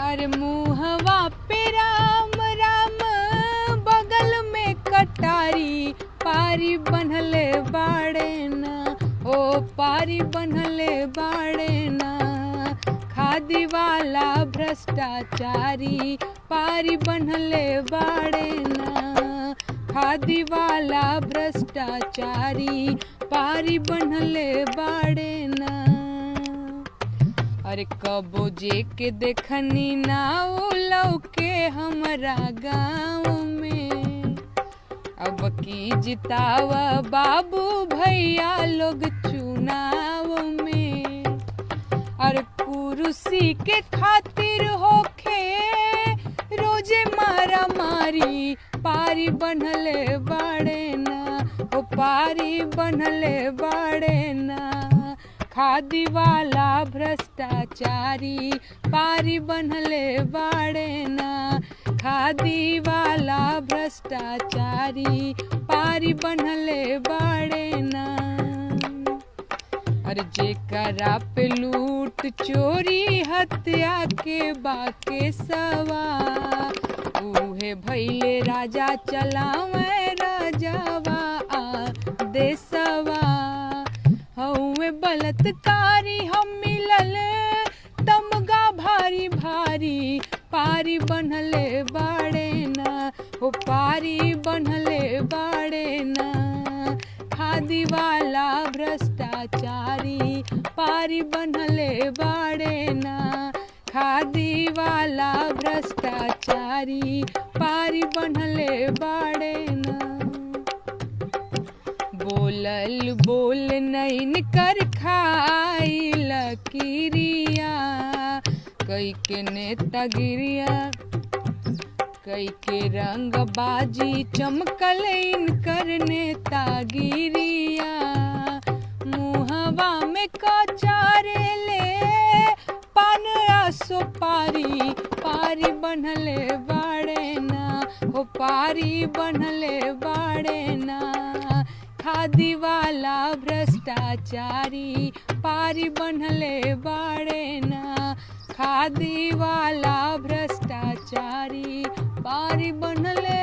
अरे मुहवा पे राम राम बगल में कटारी, पारी बनले बाड़े ना, ओ पारी बनले बाड़े ना। खादी वाला भ्रष्टाचारी, पारी बनले बाड़े ना। खादी वाला भ्रष्टाचारी, पारी बनले बाड़े ना। अरे कबो जे के देखनी ना ओ लौके हमरा गाँव में। अब की जितावा बाबू भैया लोग चुनाव में। अरे कुर्सी के खातिर होखे रोजे मारा मारी, पारी बनले बाड़े ना, ओ पारी बनले बाड़े ना। खादी वाला भ्रष्टाचारी, पारी बनले बाड़े ना। खादी वाला भ्रष्टाचारी, पारी बनले बाड़े ना। अरे जेकरा पे लूट चोरी हत्या के बाके सवा, उहे भैले राजा चलावे राजावा आ देसवा। हउए बलात्कारी हम मिलल तमगा भारी भारी, पारी बनले बाड़े ना, ओ पारी बनले बाड़े ना। खादी वाला भ्रष्टाचारी, पारी बनले बाड़े ना। खादी वाला भ्रष्टाचारी, पारी बनले बाड़े ना। बोलल बोल नैन कर खाई लकीरिया, कई के नेतागिरिया, कई के रंग बाजी चमकल इनकर नेतागिरिया। मुहवा में कचारे ले पान सुपारी, पारी बनले बाड़े ना, ओ पारी बनले बाड़े ना। खादी वाला भ्रष्टाचारी, पारी बनले बाड़े ना। खादी वाला भ्रष्टाचारी, पारी बनले